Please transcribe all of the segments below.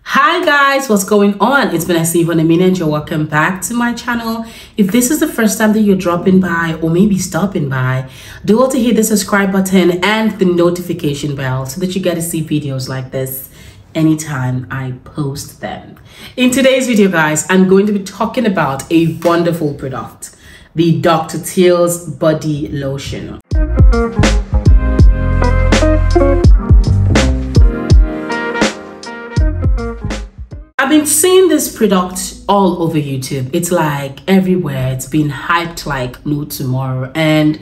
Hi guys, what's going on? It's been a minute. You're welcome back to my channel. If this is the first time that you're dropping by or maybe stopping by, do also hit the subscribe button and the notification bell so that you get to see videos like this anytime I post them. In today's video guys, I'm going to be talking about a wonderful product, the Dr. Teal'S body lotion. I've been seeing this product all over YouTube. It's like everywhere. It's been hyped like no tomorrow. And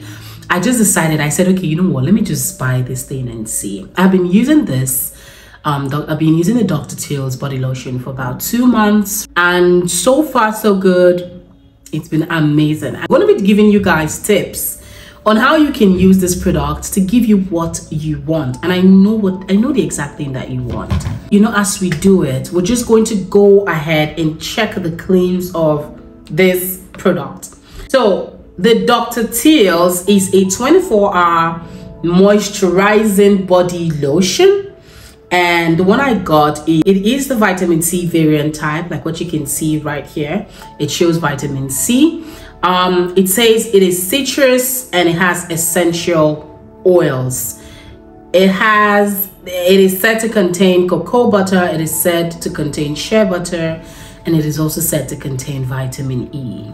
I just decided, I said, okay, you know what? Let me just buy this thing and see. I've been using this. I've been using the Dr. Teal'S body lotion for about 2 months. And so far, so good. It's been amazing. I'm going to be giving you guys tips on how you can use this product to give you what you want. And I know the exact thing that you want. You know, as we do it, we're just going to go ahead and check the claims of this product. So the Dr. Teal'S is a 24-hour moisturizing body lotion. And the one I got, it is the vitamin C variant type, like what you can see right here. It shows vitamin C. It says it is citrus and it has essential oils. It is said to contain cocoa butter, it is said to contain shea butter, and it is also said to contain vitamin E.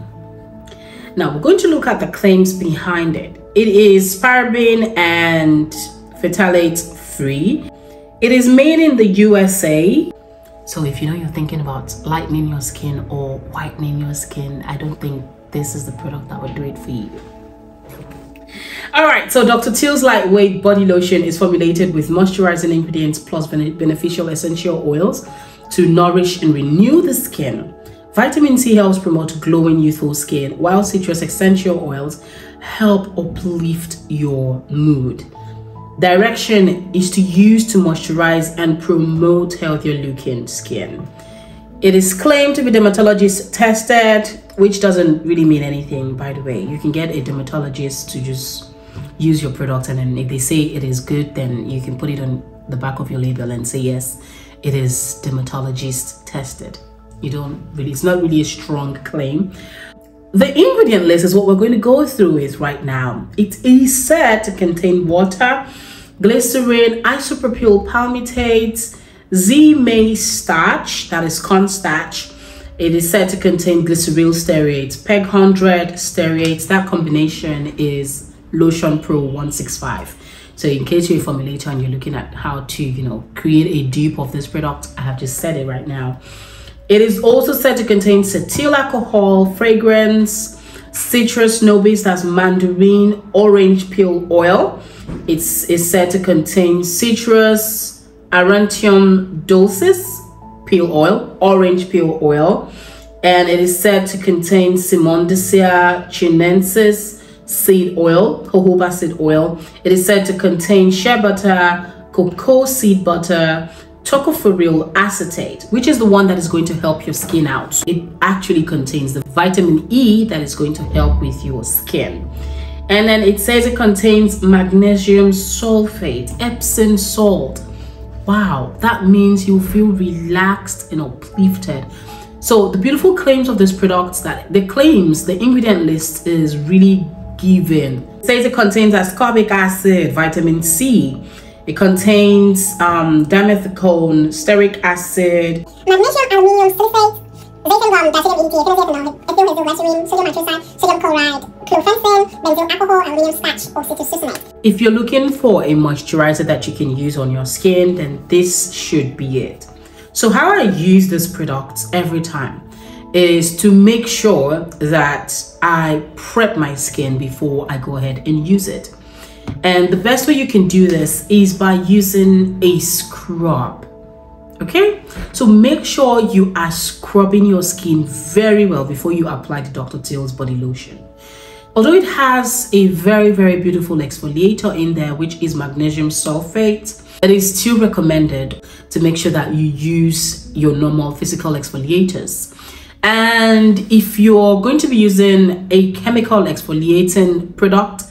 Now we're going to look at the claims behind it. It is paraben and phthalate free. It is made in the USA. So if you know you're thinking about lightening your skin or whitening your skin, I don't think this is the product that would do it for you. All right, so Dr. Teal'S lightweight body lotion is formulated with moisturizing ingredients plus beneficial essential oils to nourish and renew the skin. Vitamin C helps promote glowing, youthful skin, while citrus essential oils help uplift your mood. Direction is to use to moisturize and promote healthier looking skin. It is claimed to be dermatologist tested, which doesn't really mean anything, by the way. You can get a dermatologist to just use your product, and then if they say it is good, then you can put it on the back of your label and say yes, it is dermatologist tested. It's not really a strong claim. The ingredient list is what we're going to go through is right now. It is said to contain water, glycerin, isopropyl palmitate, Z-maize starch, that is cornstarch. It is said to contain glyceryl stearates, PEG 100 stearates. That combination is Lotion Pro 165. So in case you're a formulator and you're looking at how to, create a dupe of this product, I have just said it right now. It is also said to contain cetyl alcohol, fragrance, citrus nobis, that's mandarin, orange peel oil. It's said to contain citrus, aurantium dulcis, peel oil, orange peel oil, and it is said to contain Simondacea chinensis seed oil, jojoba seed oil. It is said to contain shea butter, cocoa seed butter, tocopherol acetate, which is the one that is going to help your skin out. It actually contains the vitamin E that is going to help with your skin. And then it says it contains magnesium sulfate, Epsom salt. Wow, that means you feel relaxed and uplifted. So the beautiful claims of this product, the ingredient list is really given. It says it contains ascorbic acid, vitamin C. It contains dimethicone, stearic acid, magnesium aluminium sulfate, zinc diethyl ethyl glycerine, sodium nitroside, sodium chloride, chlorphenol, benzyl alcohol, aluminium starch, or citrus. If you're looking for a moisturizer that you can use on your skin, then this should be it. So how I use this product every time is to make sure that I prep my skin before I go ahead and use it. And the best way you can do this is by using a scrub. Okay, so make sure you are scrubbing your skin very well before you apply the Dr. Teal'S body lotion. Although it has a very, very beautiful exfoliator in there, which is magnesium sulfate, it is still recommended to make sure that you use your normal physical exfoliators. And if you're going to be using a chemical exfoliating product,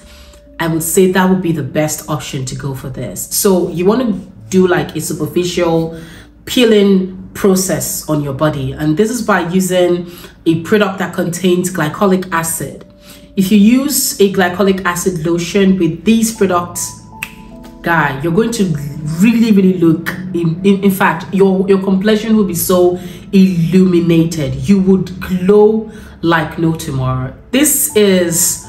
I would say that would be the best option to go for this. So you want to do like a superficial peeling process on your body, and this is by using a product that contains glycolic acid. If you use a glycolic acid lotion with these products, guy, you're going to really look in fact your complexion will be so illuminated. You would glow like no tomorrow. This is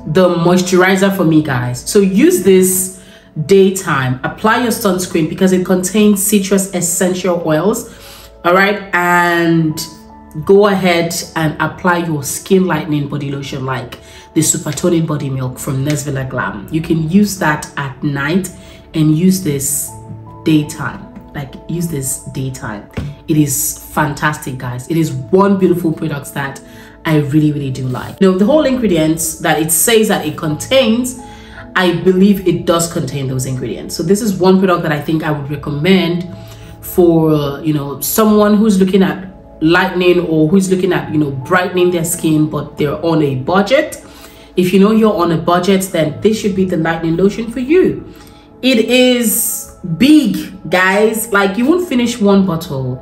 the moisturizer for me, guys. So use this daytime. Apply your sunscreen because it contains citrus essential oils. All right, and go ahead and apply your skin lightening body lotion like the super toning body milk from Nesvilla Glam. You can use that at night and use this daytime. It is fantastic, guys. It is one beautiful product that I really do like. You know, the whole ingredients that it says that it contains, I believe it does contain those ingredients. So this is one product that I think I would recommend for, you know, someone who's looking at lightening or who's looking at, you know, brightening their skin, but they're on a budget. If you know you're on a budget, then this should be the lightening lotion for you. It is big, guys. Like, you won't finish one bottle.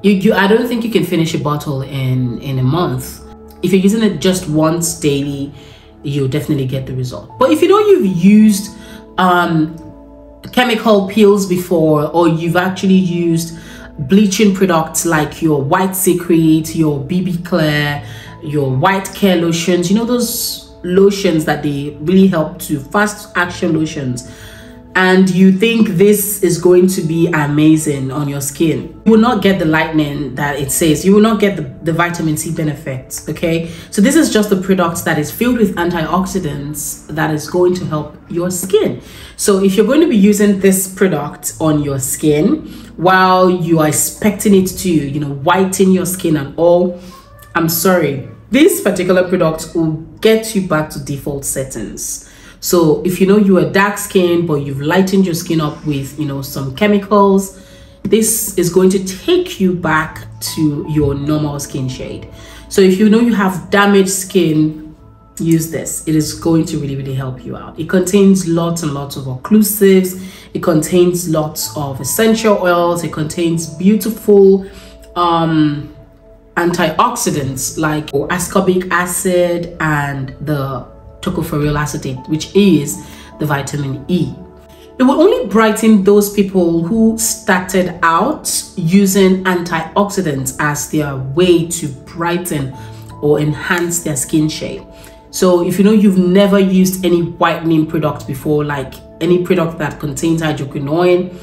I don't think you can finish a bottle in a month. If you're using it just once daily, you'll definitely get the result. But if you know you've used chemical peels before, or you've actually used bleaching products like your White Secret, your BB Clear, your White Care lotions, you know, those lotions that they really help to fast action lotions, and you think this is going to be amazing on your skin, you will not get the lightening that it says. You will not get the vitamin C benefits. Okay, so this is just a product that is filled with antioxidants that is going to help your skin. So if you're going to be using this product on your skin while you are expecting it to, you know, whiten your skin and all, I'm sorry, this particular product will get you back to default settings. So if you know you are dark skinned but you've lightened your skin up with, you know, some chemicals, this is going to take you back to your normal skin shade. So if you know you have damaged skin, use this. It is going to really help you out. It contains lots and lots of occlusives. It contains lots of essential oils. It contains beautiful antioxidants like ascorbic acid and the tocopherol acetate, which is the vitamin E. It will only brighten those people who started out using antioxidants as their way to brighten or enhance their skin shade. So if you know you've never used any whitening product before, like any product that contains hydroquinone,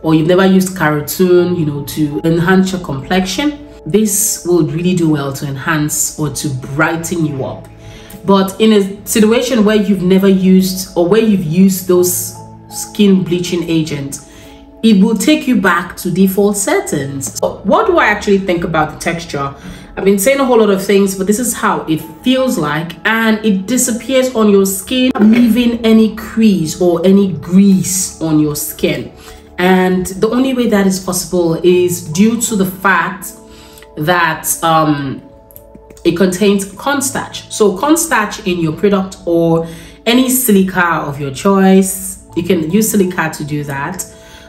or you've never used carotene, you know, to enhance your complexion, this will really do well to enhance or to brighten you up. But in a situation where you've never used, or where you've used those skin bleaching agents, it will take you back to default settings. So what do I actually think about the texture? I've been saying a whole lot of things, but this is how it feels like, and it disappears on your skin, leaving any crease or any grease on your skin. And the only way that is possible is due to the fact that it contains cornstarch. So cornstarch in your product, or any silica of your choice, you can use silica to do that.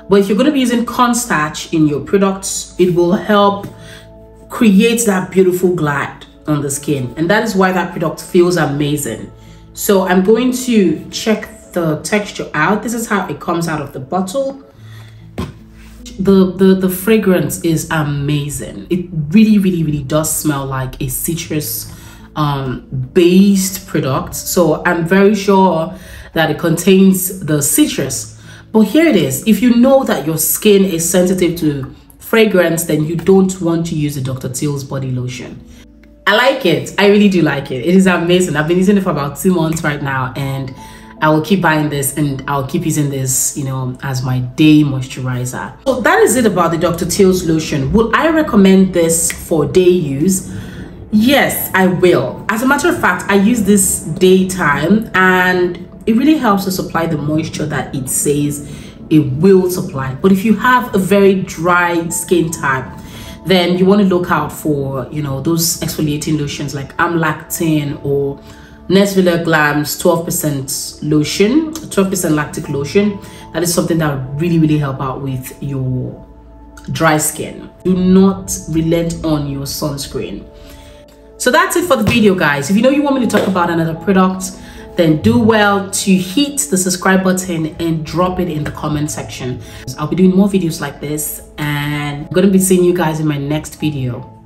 But if you're going to be using cornstarch in your products, it will help create that beautiful glide on the skin, and that is why that product feels amazing. So I'm going to check the texture out. This is how it comes out of the bottle. The fragrance is amazing. It really does smell like a citrus based product. So I'm very sure that it contains the citrus. But here it is. If you know that your skin is sensitive to fragrance, then you don't want to use the Dr. Teal'S body lotion. I like it. I really do like it. It is amazing. I've been using it for about 2 months right now, and I will keep buying this, and I'll keep using this, you know, as my day moisturizer. So that is it about the Dr. Teal'S lotion. Would I recommend this for day use? Yes, I will. As a matter of fact, I use this daytime, and it really helps to supply the moisture that it says it will supply. But if you have a very dry skin type, then you want to look out for, you know, those exfoliating lotions like Amlactin or Nesvilla Glam's 12% lotion, 12% lactic lotion. That is something that will really help out with your dry skin. Do not relent on your sunscreen. So that's it for the video, guys. If you know you want me to talk about another product, then do well to hit the subscribe button and drop it in the comment section. I'll be doing more videos like this, and I'm going to be seeing you guys in my next video.